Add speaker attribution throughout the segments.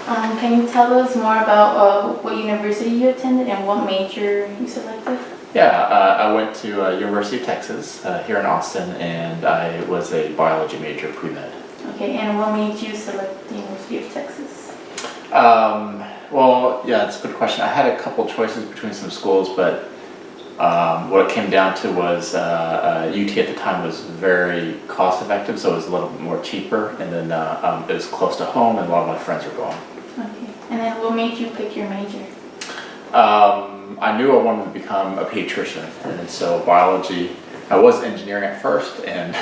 Speaker 1: Can you tell us more about what university you attended and what major you selected?
Speaker 2: Yeah, I went to University of Texas here in Austin, and I was a biology major pre-med.
Speaker 1: Okay, and what made you select the University of Texas?
Speaker 2: Well, yeah, it's a good question. I had a couple choices between some schools, but what it came down to was UT at the time was very cost effective, so it was a little bit more cheaper, and then it was close to home, and a lot of my friends were going.
Speaker 1: Okay, and then what made you pick your major?
Speaker 2: I knew I wanted to become a pediatrician, and so biology, I was engineering at first, and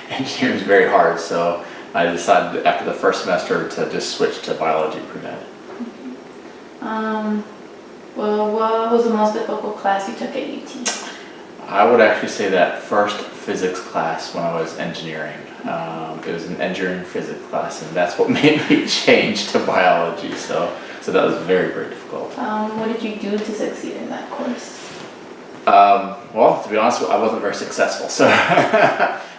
Speaker 2: engineering is very hard, so I decided after the first semester to just switch to biology pre-med.
Speaker 1: Well, what was the most difficult class you took at UT?
Speaker 2: I would actually say that first physics class when I was engineering. It was an engineering physics class, and that's what made me change to biology, so that was very, very difficult.
Speaker 1: What did you do to succeed in that course?
Speaker 2: Well, to be honest, I wasn't very successful, so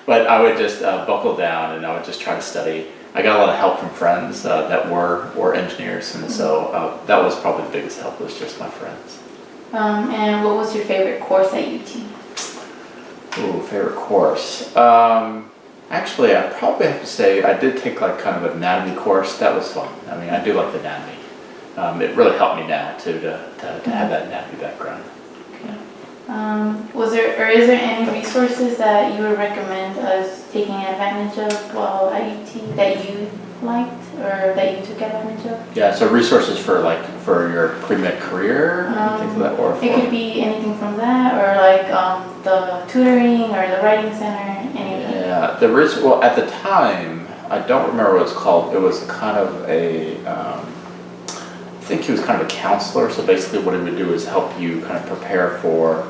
Speaker 2: but I would just buckle down and I would just try to study. I got a lot of help from friends that were engineers, and so that was probably the biggest help, was just my friends.
Speaker 1: And what was your favorite course at UT?
Speaker 2: Ooh, favorite course. Actually, I probably have to say I did take like kind of an anatomy course. That was fun. I mean, I do like the anatomy. It really helped me now too to have that anatomy background.
Speaker 1: Is there any resources that you would recommend us taking advantage of while at UT that you liked or that you took advantage of?
Speaker 2: Yeah, so resources for your pre-med career, things like that, or for...
Speaker 1: It could be anything from that, or like the tutoring or the writing center, anything.
Speaker 2: Yeah, well, at the time, I don't remember what it was called. It was kind of a, I think he was kind of a counselor. So basically, what he would do is help you kind of prepare for,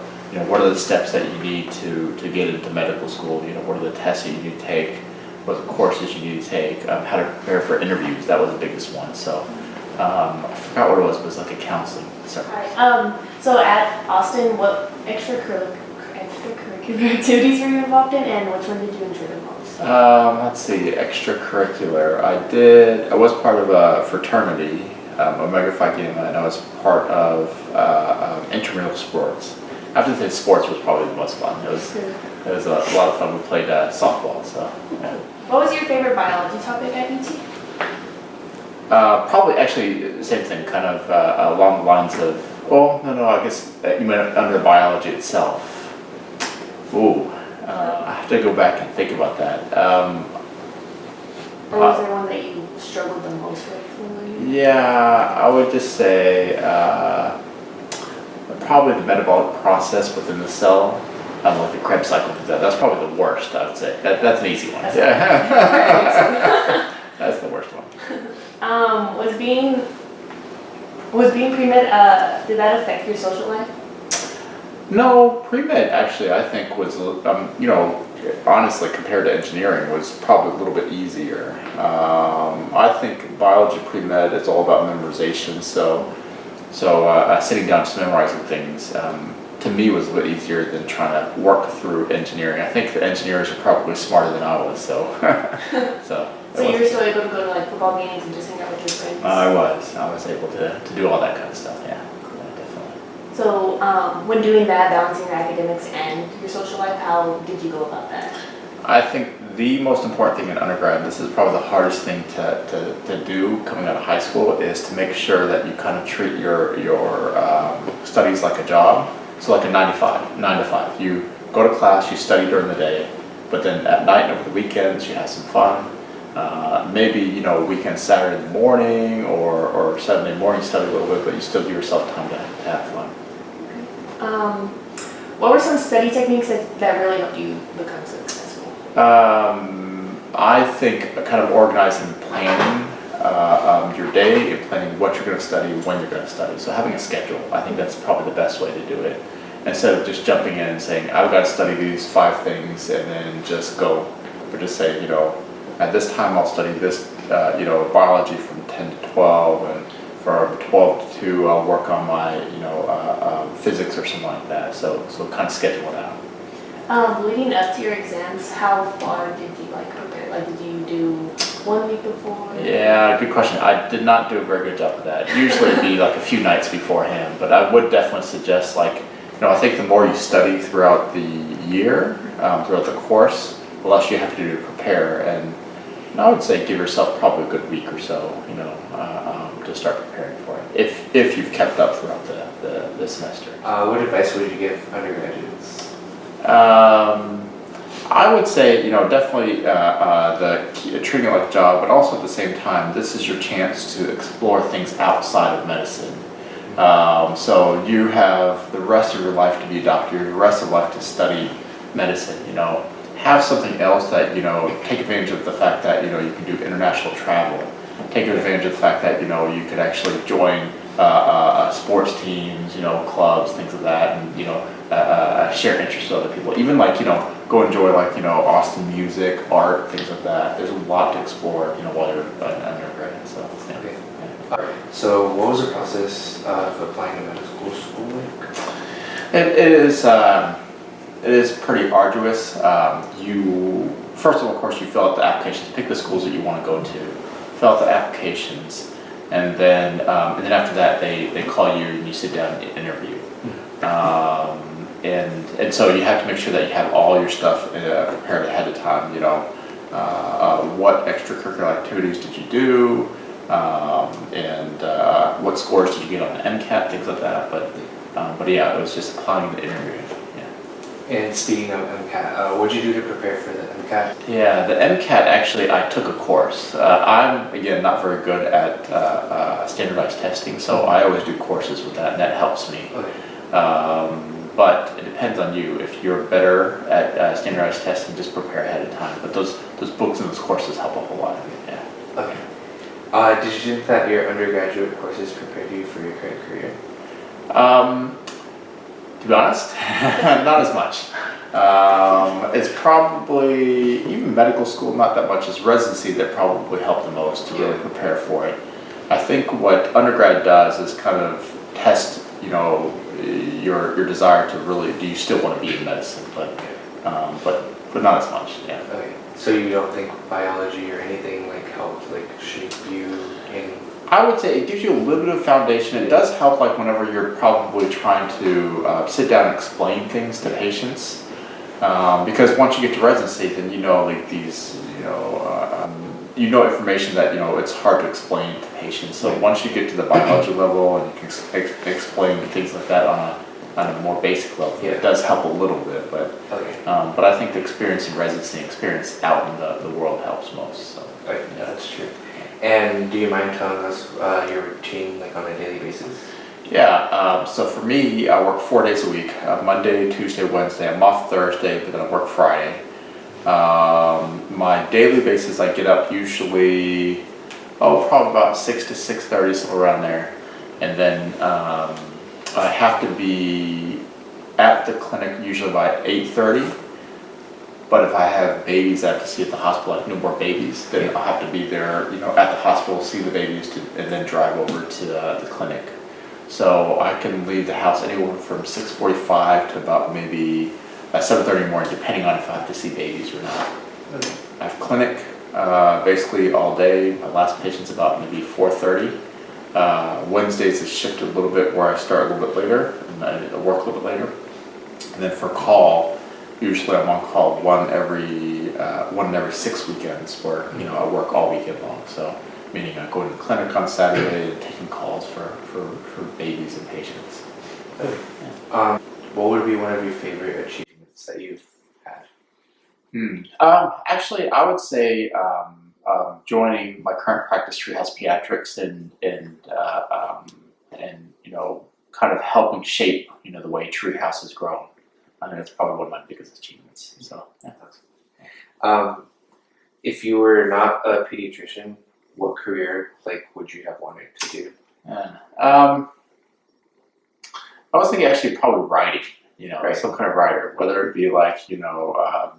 Speaker 2: what are the steps that you need to get into medical school. What are the tests that you need to take, what are the courses you need to take, how to prepare for interviews. That was the biggest one. So I forgot what it was, but it was like a counseling service.
Speaker 3: Right. So at Austin, what extracurricular activities were you involved in, and which one did you enjoy the most?
Speaker 2: Let's see, extracurricular. I was part of a fraternity, Omega Phi Gamma, and I was part of intramural sports. I have to say sports was probably the most fun. It was a lot of fun. We played softball, so yeah.
Speaker 3: What was your favorite biology topic at UT?
Speaker 2: Probably actually the same thing, kind of along the lines of, well, no, I guess you meant under biology itself. Ooh, I have to go back and think about that.
Speaker 3: Or was there one that you struggled the most with?
Speaker 2: Yeah, I would just say probably the metabolic process within the cell, like the Krebs cycle. That's probably the worst, I would say. That's an easy one. That's the worst one.
Speaker 3: Was being pre-med, did that affect your social life?
Speaker 2: No, pre-med actually I think was, honestly compared to engineering was probably a little bit easier. I think biology pre-med is all about memorization, so sitting down just memorizing things to me was a bit easier than trying to work through engineering. I think the engineers are probably smarter than I was, so.
Speaker 3: So you were still able to go to like football games and just hang out with your friends?
Speaker 2: I was able to do all that kind of stuff, yeah, definitely.
Speaker 3: So when doing that, balancing your academics and your social life, how did you go about that?
Speaker 2: I think the most important thing in undergrad, and this is probably the hardest thing to do coming out of high school, is to make sure that you kind of treat your studies like a job. So like a 9 to 5. You go to class, you study during the day, but then at night and over the weekends you have some fun. Maybe weekend Saturday morning or Saturday morning study a little bit, but you still give yourself time to have fun.
Speaker 3: What were some study techniques that really helped you become successful?
Speaker 2: I think kind of organizing and planning your day and planning what you're going to study, when you're going to study. So having a schedule, I think that's probably the best way to do it. Instead of just jumping in and saying, I've got to study these 5 things and then just go, but just say, at this time I'll study this, biology from 10 to 12, and from 12 to 2 I'll work on my, physics or something like that. So kind of schedule it out.
Speaker 3: Leading up to your exams, how far did you prepare? Did you do 1 week before?
Speaker 2: Yeah, good question. I did not do a very good job of that. Usually it'd be like a few nights beforehand, but I would definitely suggest I think the more you study throughout the year, throughout the course, the less you have to do to prepare. And I would say give yourself probably a good week or so, to start preparing for it, if you've kept up throughout the semester.
Speaker 4: What advice would you give undergraduates?
Speaker 2: I would say, definitely treating it like a job, but also at the same time, this is your chance to explore things outside of medicine. So you have the rest of your life to be a doctor, the rest of life to study medicine, have something else that, take advantage of the fact that, you can do international travel, take advantage of the fact that, you could actually join sports teams, clubs, things like that, and, share interests with other people. Even go enjoy Austin music, art, things like that. There's a lot to explore, while you're an undergrad, so, yeah.
Speaker 4: Okay. So what was the process of applying to medical school like?
Speaker 2: It is pretty arduous. First of all, of course, you fill out the applications, pick the schools that you want to go to, fill out the applications, and then after that, they call you and you sit down and interview. And so you have to make sure that you have all your stuff prepared ahead of time. What extracurricular activities did you do, and what scores did you get on the MCAT, things like that. But yeah, it was just applying the interview.
Speaker 4: And speaking of MCAT, what did you do to prepare for the MCAT?
Speaker 2: Yeah, the MCAT, actually, I took a course. I'm, again, not very good at standardized testing, so I always do courses with that, and that helps me.
Speaker 4: Okay.
Speaker 2: But it depends on you. If you're better at standardized testing, just prepare ahead of time. But those books and those courses help a whole lot. Yeah.
Speaker 4: Okay. Did you think that your undergraduate courses prepared you for your current career?
Speaker 2: To be honest, not as much. It's probably, even medical school, not that much. It's residency that probably helped the most to really prepare for it. I think what undergrad does is kind of test, your desire to really, do you still want to be in medicine, but not as much, yeah.
Speaker 4: Okay. So you don't think biology or anything helped shape you in?
Speaker 2: I would say it gives you a little bit of foundation. It does help whenever you're probably trying to sit down and explain things to patients. Because once you get to residency, then information that it's hard to explain to patients. So once you get to the biology level and you can explain things like that on a more basic level, it does help a little bit. But I think the experience in residency, experience out in the world helps most. So
Speaker 4: yeah, that's true. And do you mind telling us your routine on a daily basis?
Speaker 2: Yeah, so for me, I work 4 days a week, Monday, Tuesday, Wednesday. I'm off Thursday, but then I work Friday. My daily basis, I get up usually, probably about 6 to 6:30, somewhere around there. And then I have to be at the clinic usually by 8:30. But if I have babies I have to see at the hospital, newborn babies, then I'll have to be there, at the hospital, see the babies, and then drive over to the clinic. So I can leave the house anywhere from 6:45 to about maybe 7:30 in the morning, depending on if I have to see babies or not.
Speaker 4: Okay.
Speaker 2: I have clinic basically all day. My last patient's about maybe 4:30. Wednesdays is shifted a little bit where I start a little bit later and I work a little bit later. And then for call, usually I'm on call one in every 6 weekends where I work all weekend long. So meaning I go to the clinic on Saturday and taking calls for babies and patients.
Speaker 4: Okay. Yeah. What would be one of your favorite achievements that you've had?
Speaker 2: Actually, I would say joining my current practice, Treehouse Pediatrics, and kind of helping shape the way Treehouse has grown. I think that's probably one of my biggest achievements. So, yeah.
Speaker 4: If you were not a pediatrician, what career would you have wanted to do?
Speaker 2: I was thinking actually probably writing.
Speaker 4: Right.
Speaker 2: Some kind of writer, whether it be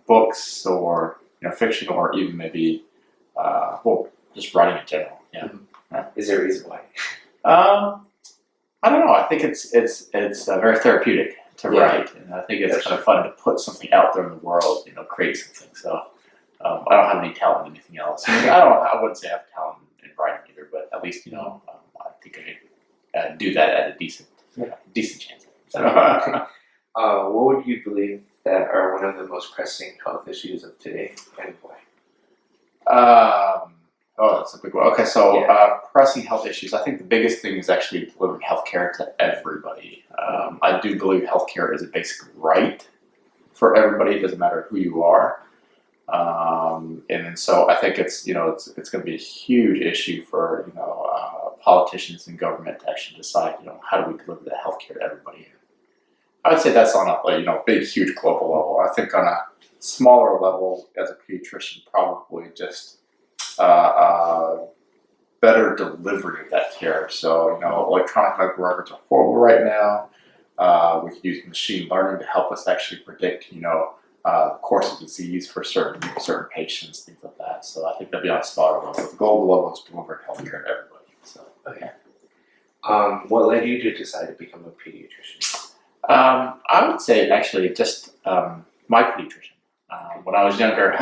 Speaker 2: books or fiction, or even maybe just writing in general. Yeah.
Speaker 4: Mm-hmm. Is there a reason why?
Speaker 2: I don't know. I think it's very therapeutic to write, and I think it's kind of fun to put something out there in the world, create something. So I don't have any talent in anything else. I wouldn't say I have talent in writing either, but at least I think I could do that at a decent chance. So,
Speaker 4: What would you believe that are one of the most pressing health issues of today, and why?
Speaker 2: that's a big one. Okay, so
Speaker 4: Yeah.
Speaker 2: pressing health issues. I think the biggest thing is actually delivering healthcare to everybody. I do believe healthcare is a basic right for everybody. It doesn't matter who you are. And so I think it's it's going to be a huge issue for politicians and government to actually decide how do we deliver the healthcare to everybody. I would say that's on a big huge global level. I think on a smaller level as a pediatrician, probably just better delivery of that care. So electronic medical records are horrible right now. We can use machine learning to help us actually predict course of disease for certain patients, things like that. So I think that'd be on a smaller level. The global level is delivering healthcare to everybody. So
Speaker 4: Okay. What led you to decide to become a pediatrician?
Speaker 2: I would say actually just my pediatrician. When I was younger,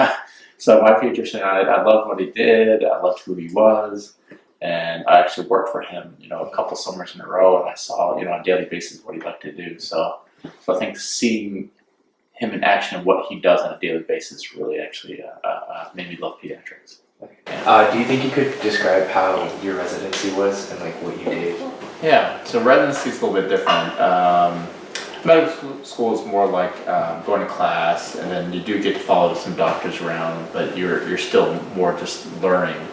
Speaker 2: so my pediatrician, I loved what he did. I loved who he was, and I actually worked for him, a couple summers in a row, and I saw, on a daily basis what he liked to do. So I think seeing him in action and what he does on a daily basis really actually made me love pediatrics.
Speaker 4: Do you think you could describe how your residency was and like what you did?
Speaker 2: Yeah, so residency is a little bit different. Medical school is more like going to class, and then you do get to follow some doctors around, but you're still more just learning.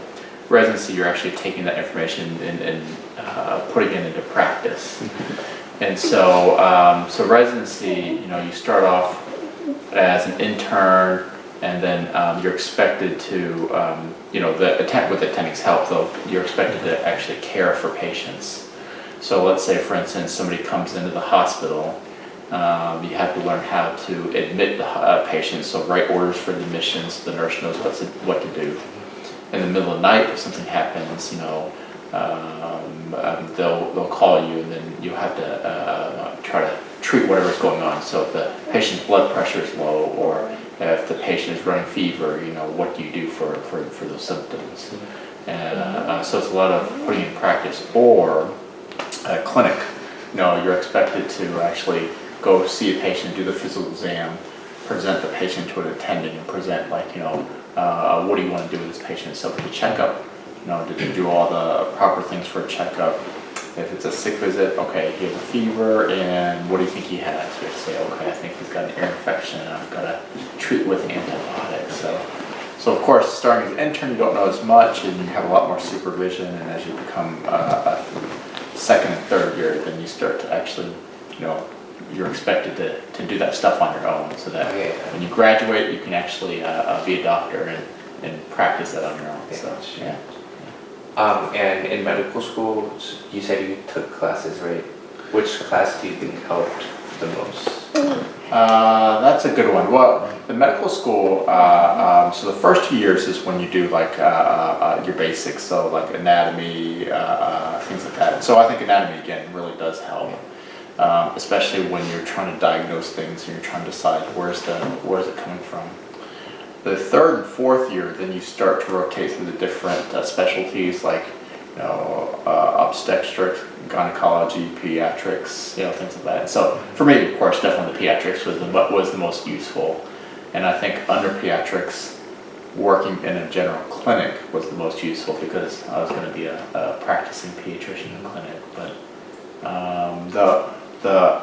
Speaker 2: Residency, you're actually taking that information and putting it into practice. And so residency, you start off as an intern, and then you're expected to, with attending's help, though, you're expected to actually care for patients. So let's say, for instance, somebody comes into the hospital, you have to learn how to admit the patient, so write orders for the admission so the nurse knows what to do. In the middle of the night, if something happens, they'll call you, and then you have to try to treat whatever's going on. So if the patient's blood pressure is low, or if the patient is running fever, what do you do for those symptoms? And so it's a lot of putting in practice. Or a clinic, you're expected to actually go see a patient, do the physical exam, present the patient to an attending, and present what do you want to do with this patient? So for the checkup, did they do all the proper things for a checkup? If it's a sick visit, okay, he has a fever, and what do you think he has? You have to say, okay, I think he's got an ear infection, and I've got to treat with antibiotics. So of course, starting as an intern, you don't know as much, and you have a lot more supervision, and as you become a second and third year, then you start to actually, you're expected to do that stuff on your own, so that when you graduate, you can actually be a doctor and practice that on your own. So, yeah.
Speaker 4: And in medical school, you said you took classes, right? Which class do you think helped the most?
Speaker 2: That's a good one. Well, the medical school, so the first 2 years is when you do like your basics, so like anatomy, things like that. So I think anatomy, again, really does help, especially when you're trying to diagnose things and you're trying to decide where's it coming from. The third and fourth year, then you start to rotate through the different specialties, like obstetrics, gynecology, pediatrics, things like that. So for me, of course, definitely the pediatrics was the most useful, and I think under pediatrics, working in a general clinic was the most useful because I was going to be a practicing pediatrician in a clinic. But the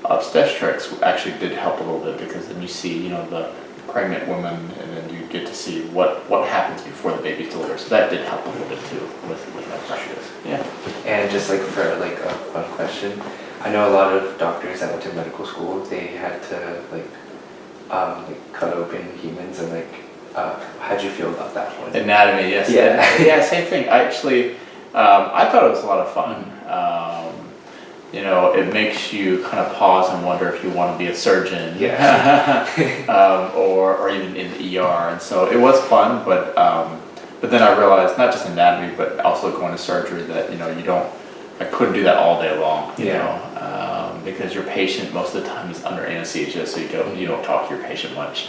Speaker 2: obstetrics actually did help a little bit because then you see, the pregnant woman, and then you get to see what happens before the baby's delivered. So that did help a little bit too with that practice. Yeah.
Speaker 4: And just like for like a fun question, I know a lot of doctors that went to medical school, they had to like cut open humans, and how'd you feel about that one?
Speaker 2: Anatomy, yes.
Speaker 4: Yeah.
Speaker 2: Yeah, same thing. I actually, I thought it was a lot of fun. It makes you kind of pause and wonder if you want to be a surgeon, or even in the ER. And so it was fun, but then I realized not just anatomy, but also going to surgery that I couldn't do that all day long, because your patient most of the time is under anesthesia, so you don't talk to your patient much.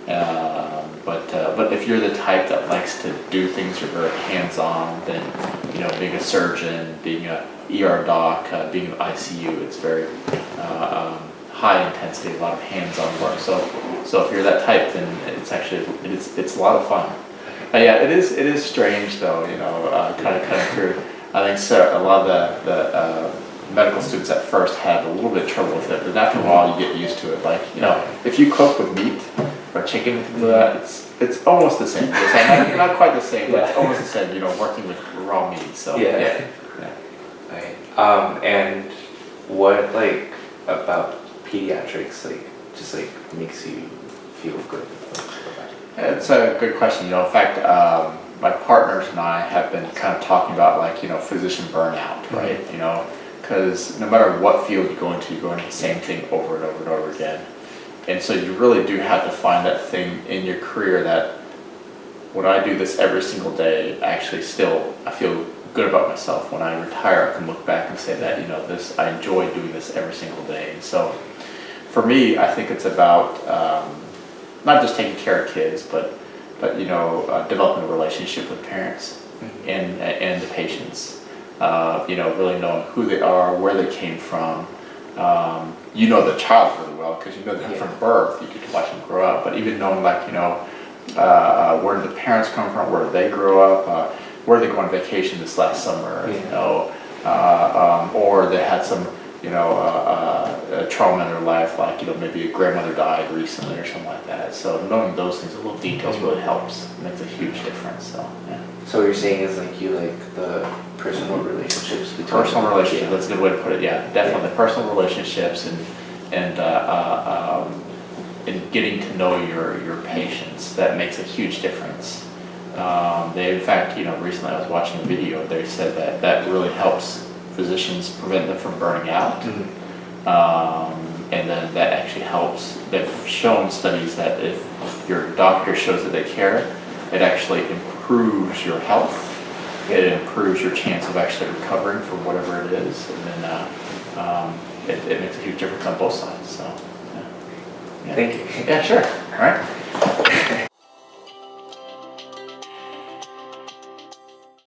Speaker 2: But if you're the type that likes to do things, you're very hands-on, then, you know, being a surgeon, being a ER doc, being an ICU, it's very high intensity, a lot of hands-on work. So if you're that type, then it's actually, it's a lot of fun. Yeah, it is strange though, you know, kind of through. I think so. A lot of the medical students at first had a little bit of trouble with it, but after a while you get used to it. Like, you know, if you cook with meat or chicken, and things like that, it's almost the same. It's not quite the same, but it's almost the same. You know, working with raw meat. So yeah.
Speaker 4: Right. And what like about pediatrics like just like makes you feel good?
Speaker 2: It's a good question. You know, in fact, my partners and I have been kind of talking about, like, you know, physician burnout, right? You know, because no matter what field you go into, you're going to the same thing over and over and over again. And so you really do have to find that thing in your career that when I do this every single day, actually still I feel good about myself. When I retire, I can look back and say that, you know, I enjoy doing this every single day. And so for me, I think it's about not just taking care of kids, but you know, developing a relationship with parents and the patients. You know, really knowing who they are, where they came from. You know the child really well because you know them from birth. You get to watch them grow up. But even knowing, like, you know, where did the parents come from? Where did they grow up? Where did they go on vacation this last summer? You know, or they had some, you know, a trauma in their life, like, you know, maybe a grandmother died recently or something like that. So knowing those things, the little details really helps. It makes a huge difference. So yeah.
Speaker 4: So what you're saying is like you like the personal relationships between
Speaker 2: personal relationships. That's a good way to put it. Yeah, definitely the personal relationships and getting to know your patients. That makes a huge difference. They, in fact, you know, recently I was watching a video. They said that really helps physicians prevent them from burning out. And then that actually helps. They've shown studies that if your doctor shows that they care, it actually improves your health. It improves your chance of actually recovering from whatever it is, and then it makes a huge difference on both sides. So, yeah.
Speaker 4: Thank you.
Speaker 2: Yeah, sure. All right.